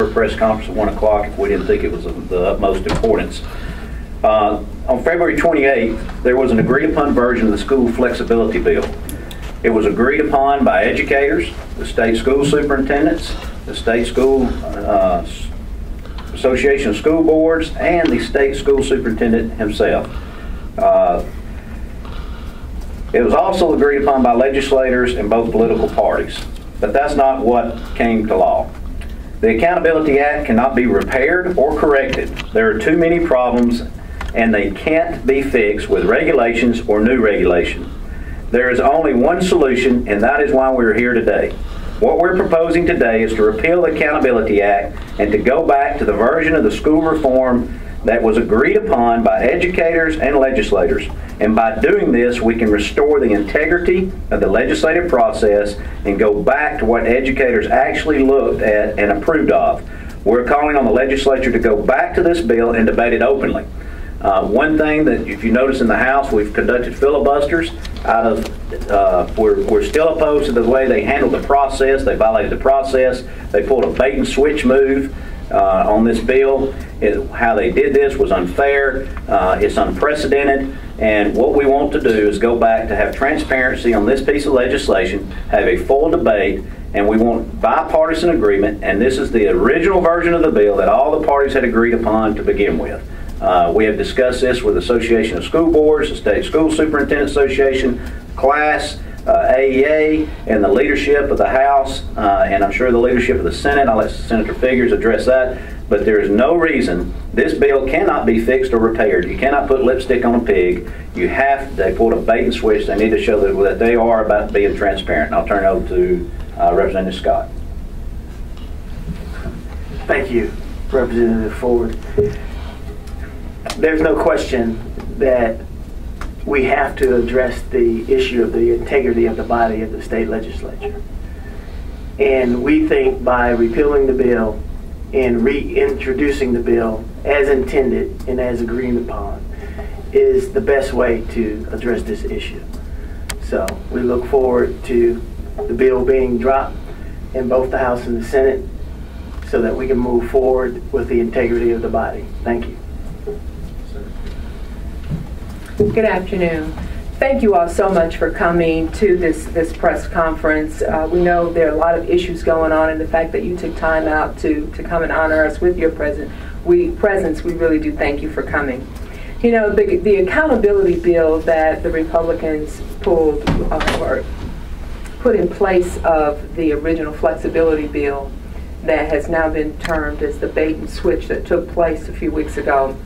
a press conference at 1 o'clock if we didn't think it was of the utmost importance. On February 28th, there was an agreed upon version of the school flexibility bill. It was agreed upon by educators, the state school superintendents, the state school association of school boards, and the state school superintendent himself. It was also agreed upon by legislators in both political parties, but that's not what came to law. The Accountability Act cannot be repaired or corrected. There are too many problems, and they can't be fixed with regulations or new regulation. There is only one solution, and that is why we're here today. What we're proposing today is to repeal the Accountability Act and to go back to the version of the school reform that was agreed upon by educators and legislators. And by doing this, we can restore the integrity of the legislative process and go back to what educators actually looked at and approved of. We're calling on the legislature to go back to this bill and debate it openly. One thing that, if you notice in the House, we've conducted filibusters out of, we're still opposed to the way they handled the process. They violated the process. They pulled a bait and switch move on this bill. How they did this was unfair. It's unprecedented. And what we want to do is go back to have transparency on this piece of legislation, have a full debate, and we want bipartisan agreement. And this is the original version of the bill that all the parties had agreed upon to begin with. We have discussed this with the Association of School Boards, the State School Superintendent Association, class, AEA, and the leadership of the House, and I'm sure the leadership of the Senate. I'll let Senator Figures address that. But there is no reason this bill cannot be fixed or repaired. You cannot put lipstick on a pig. You have, they pulled a bait and switch. They need to show that they are about being transparent. And I'll turn it over to Representative Scott. Thank you, Representative Ford. There's no question that we have to address the issue of the integrity of the body of the state legislature. And we think by repealing the bill and reintroducing the bill as intended and as agreed upon is the best way to address this issue. So we look forward to the bill being dropped in both the House and the Senate so that we can move forward with the integrity of the body. Thank you. Good afternoon. Thank you all so much for coming to this press conference. We know there are a lot of issues going on, and the fact that you took time out to come and honor us with your presence, we really do thank you for coming. You know, the accountability bill that the Republicans pulled or put in place of the original flexibility bill that has now been termed as the bait and switch that took place a few weeks ago,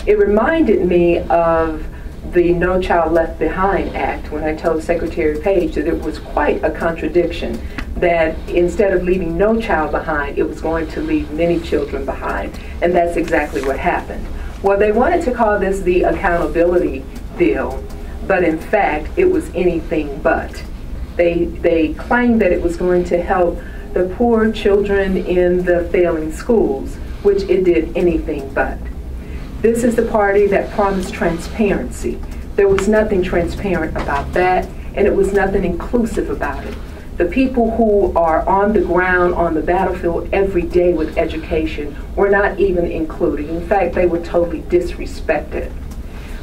it reminded me of the No Child Left Behind Act, when I told Secretary Page that it was quite a contradiction, that instead of leaving no child behind, it was going to leave many children behind. And that's exactly what happened. Well, they wanted to call this the accountability bill, but in fact, it was anything but. They claimed that it was going to help the poor children in the failing schools, which it did anything but. This is the party that promised transparency. There was nothing transparent about that, and it was nothing inclusive about it. The people who are on the ground, on the battlefield every day with education were not even included. In fact, they were totally disrespected.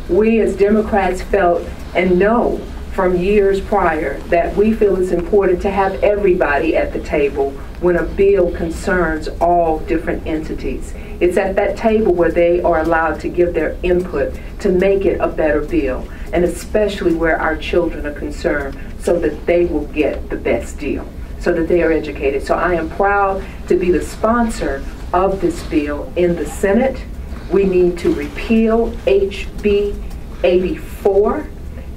We as Democrats felt and know from years prior that we feel it's important to have everybody at the table when a bill concerns all different entities. It's at that table where they are allowed to give their input to make it a better bill, and especially where our children are concerned, so that they will get the best deal, so that they are educated. So I am proud to be the sponsor of this bill in the Senate. We need to repeal HB 84,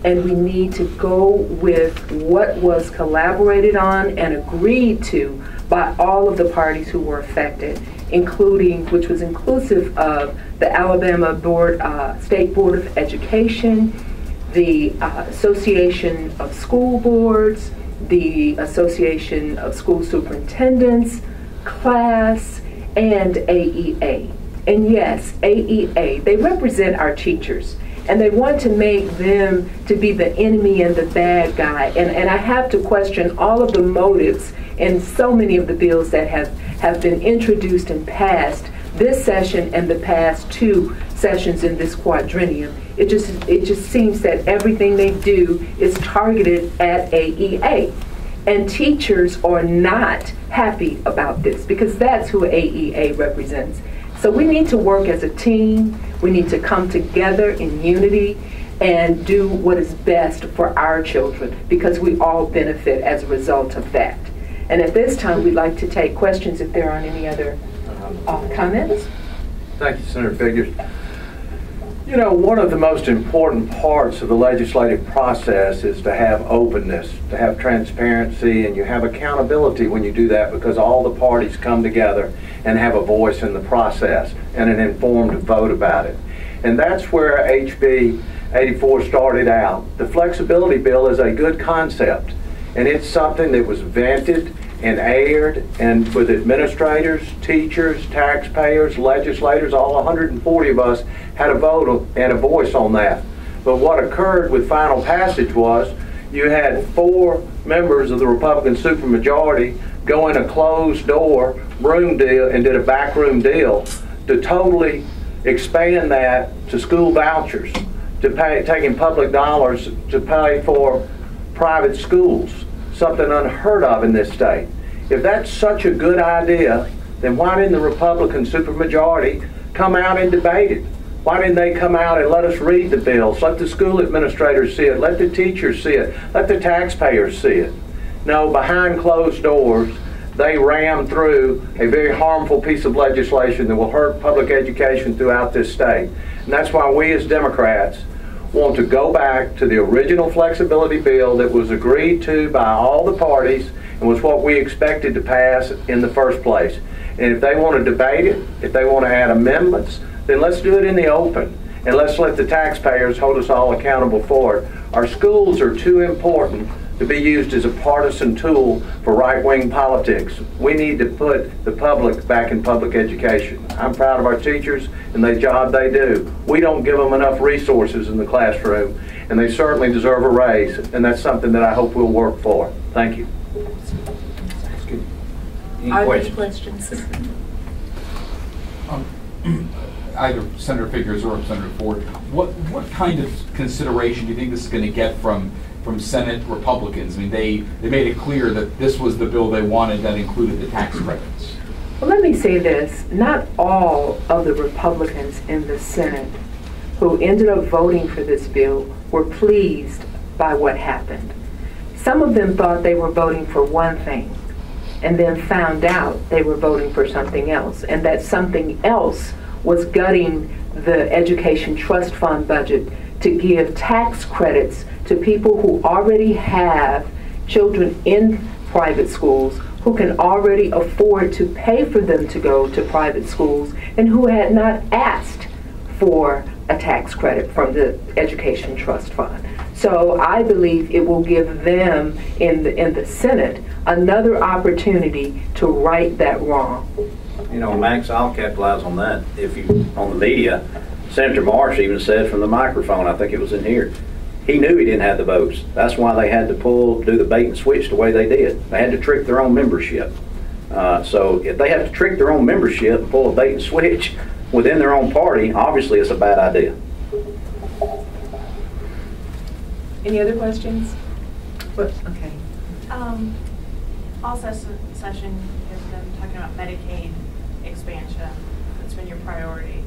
and we need to go with what was collaborated on and agreed to by all of the parties who were affected, including, which was inclusive of the Alabama State Board of Education, the Association of School Boards, the Association of School Superintendents, class, and AEA. And yes, AEA, they represent our teachers, and they want to make them to be the enemy and the bad guy. And I have to question all of the motives in so many of the bills that have have been introduced and passed this session and the past 2 sessions in this quadrennium. It just seems that everything they do is targeted at AEA. And teachers are not happy about this because that's who AEA represents. So we need to work as a team. We need to come together in unity and do what is best for our children because we all benefit as a result of that. And at this time, we'd like to take questions if there aren't any other comments. Thank you, Senator Figures. You know, one of the most important parts of the legislative process is to have openness, to have transparency, and you have accountability when you do that because all the parties come together and have a voice in the process and an informed vote about it. And that's where HB 84 started out. The flexibility bill is a good concept, and it's something that was vented and aired, and with administrators, teachers, taxpayers, legislators, all 140 of us had a vote and a voice on that. But what occurred with final passage was you had 4 members of the Republican supermajority go in a closed door room deal and did a backroom deal to totally expand that to school vouchers, to pay, taking public dollars to pay for private schools, something unheard of in this state. If that's such a good idea, then why didn't the Republican supermajority come out and debate it? Why didn't they come out and let us read the bills? Let the school administrators see it. Let the teachers see it. Let the taxpayers see it. No, behind closed doors, they rammed through a very harmful piece of legislation that will hurt public education throughout this state. And that's why we as Democrats want to go back to the original flexibility bill that was agreed to by all the parties and was what we expected to pass in the first place. And if they want to debate it, if they want to add amendments, then let's do it in the open. And let's let the taxpayers hold us all accountable for it. Our schools are too important to be used as a partisan tool for right-wing politics. We need to put the public back in public education. I'm proud of our teachers and the job they do. We don't give them enough resources in the classroom, and they certainly deserve a raise, and that's something that I hope we'll work for. Thank you. Are there questions? Either Senator Figures or Senator Ford, what kind of consideration do you think this is going to get from Senate Republicans? I mean, they made it clear that this was the bill they wanted that included the tax credits. Well, let me say this. Not all of the Republicans in the Senate who ended up voting for this bill were pleased by what happened. Some of them thought they were voting for one thing and then found out they were voting for something else, and that something else was gutting the Education Trust Fund budget to give tax credits to people who already have children in private schools, who can already afford to pay for them to go to private schools, and who had not asked for a tax credit from the Education Trust Fund. So I believe it will give them in the Senate another opportunity to right that wrong. You know, Max, I'll capitalize on that. If you, on the media, Senator Marsh even said from the microphone, I think it was in here, he knew he didn't have the votes. That's why they had to do the bait and switch the way they did. They had to trick their own membership. So if they have to trick their own membership and pull a bait and switch within their own party, obviously it's a bad idea. Any other questions? Okay. All session has been talking about Medicaid expansion. That's been your priority.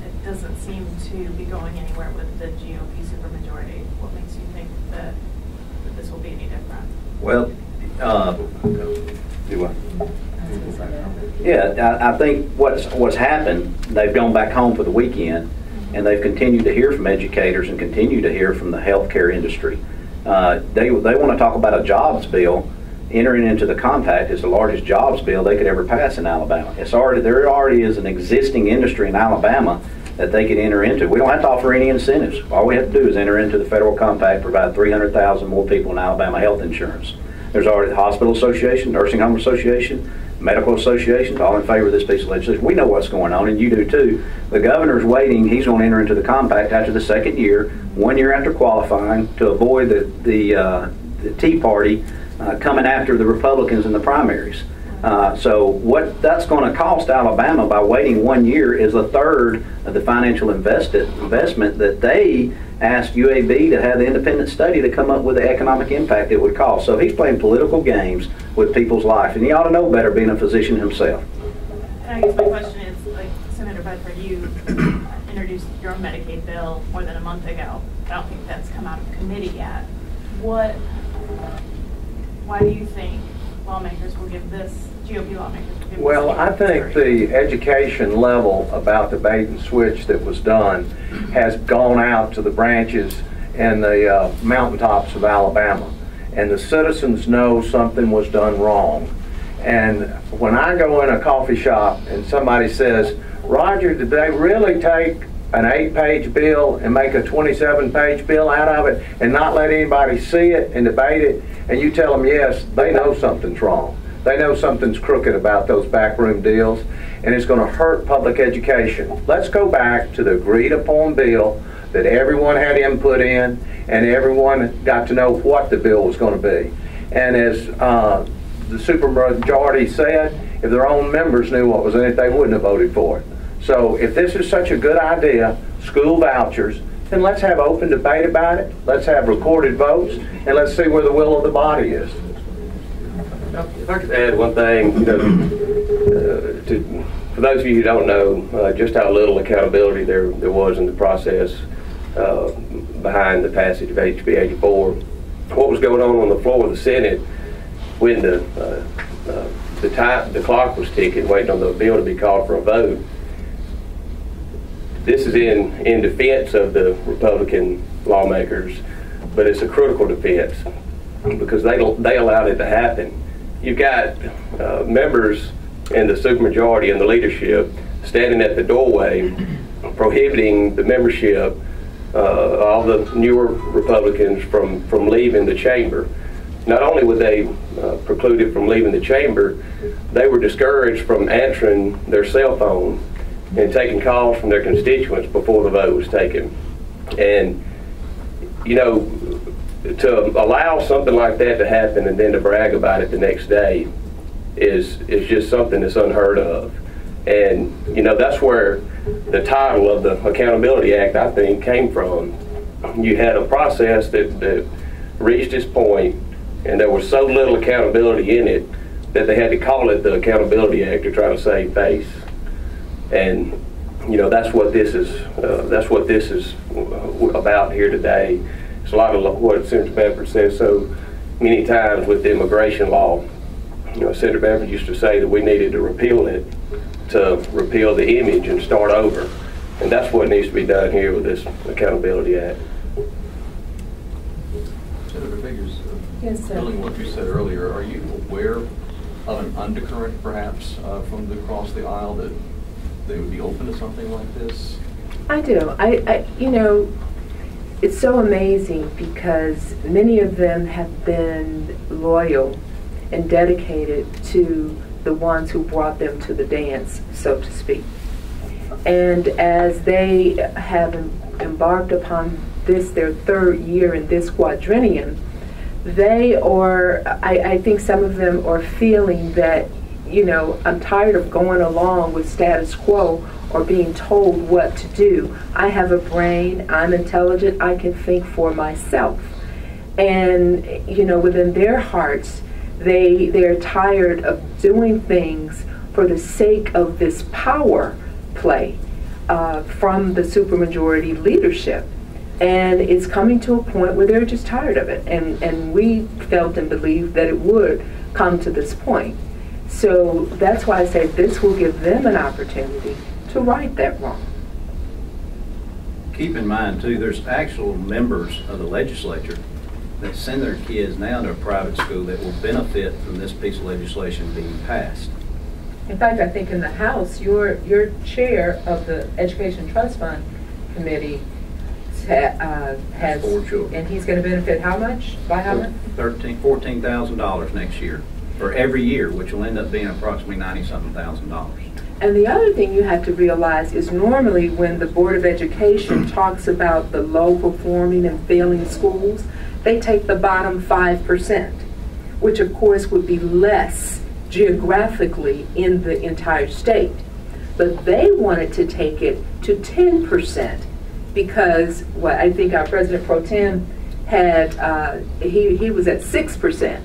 It doesn't seem to be going anywhere with the GOP supermajority. What makes you think that this will be any different? Well, do what? Yeah, I think what's happened, they've gone back home for the weekend, and they've continued to hear from educators and continue to hear from the healthcare industry. They want to talk about a jobs bill. Entering into the compact is the largest jobs bill they could ever pass in Alabama. There already is an existing industry in Alabama that they could enter into. We don't have to offer any incentives. All we have to do is enter into the federal compact, provide 300,000 more people in Alabama health insurance. There's already the Hospital Association, Nursing Home Association, Medical Associations, all in favor of this piece of legislation. We know what's going on, and you do too. The governor's waiting. He's going to enter into the compact after the second year, 1 year after qualifying, to avoid the Tea Party coming after the Republicans in the primaries. So what that's going to cost Alabama by waiting 1 year is a third of the financial investment that they asked UAB to have the independent study to come up with the economic impact it would cost. So he's playing political games with people's life, and he ought to know better being a physician himself. And I guess my question is, like, Senator Bedford, you introduced your own Medicaid bill more than a month ago. I don't think that's come out of committee yet. Why do you think lawmakers will give this, GOP lawmakers will give Well, this I think the education level about the bait and switch that was done has gone out to the branches and the mountaintops of Alabama. And the citizens know something was done wrong. And when I go in a coffee shop and somebody says, Roger, did they really take an 8-page bill and make a 27-page bill out of it and not let anybody see it and debate it? And you tell them yes, they know something's wrong. They know something's crooked about those backroom deals, and it's going to hurt public education. Let's go back to the agreed upon bill that everyone had input in, and everyone got to know what the bill was going to be. And as the supermajority said, if their own members knew what was in it, they wouldn't have voted for it. So if this is such a good idea, school vouchers, then let's have open debate about it. Let's have recorded votes, and let's see where the will of the body is. If I could add one thing, for those of you who don't know just how little accountability there was in the process behind the passage of HB 84, what was going on the floor of the Senate when the clock was ticking, waiting on the bill to be called for a vote. This is in defense of the Republican lawmakers, but it's a critical defense because they allowed it to happen. You've got members in the supermajority and the leadership standing at the doorway prohibiting the membership, all the newer Republicans from leaving the chamber. Not only were they precluded from leaving the chamber, they were discouraged from answering their cell phone and taking calls from their constituents before the vote was taken. And, you know, to allow something like that to happen and then to brag about it the next day is just something that's unheard of. And, you know, that's where the title of the Accountability Act, I think, came from. You had a process that reached its point, and there was so little accountability in it that they had to call it the Accountability Act to try to save face. And you know, that's what this is about here today. It's a lot of what Senator Bedford says so many times with the immigration law. You know, Senator Bedford used to say that we needed to repeal it to repeal the image and start over. And that's what needs to be done here with this Accountability Act. Senator Figures, Yes, sir. building what you said earlier, are you aware of an undercurrent perhaps from across the aisle that they would be open to something like this? I do. You know, it's so amazing because many of them have been loyal and dedicated to the ones who brought them to the dance, so to speak. And as they have embarked upon this, their third year in this quadrennium, they are, I think some of them are feeling that, you know, I'm tired of going along with status quo or being told what to do. I have a brain, I'm intelligent, I can think for myself. And, you know, within their hearts, they're tired of doing things for the sake of this power play from the supermajority leadership. And it's coming to a point where they're just tired of it. And we felt and believed that it would come to this point. So that's why I say this will give them an opportunity to right that wrong. Keep in mind, too, there's actual members of the legislature that send their kids now to a private school that will benefit from this piece of legislation being passed. In fact, I think in the House, your chair of the Education Trust Fund Committee has 4 children. And he's going to benefit how much? By how much? $14,000 next year for every year, which will end up being approximately $90-something thousand. And the other thing you have to realize is normally when the Board of Education talks about the low performing and failing schools, they take the bottom 5%, which of course would be less geographically in the entire state. But they wanted to take it to 10% because, well, I think our President Pro Tem had, he was at 6%.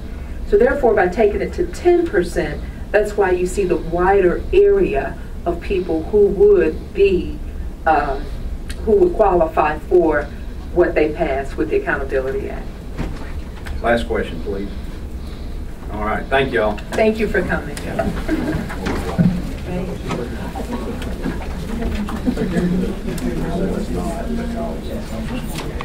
So therefore, by taking it to 10%, that's why you see the wider area of people who would be, who would qualify for what they passed with the Accountability Act. Last question, please. All right, thank you all. Thank you for coming. Thank you.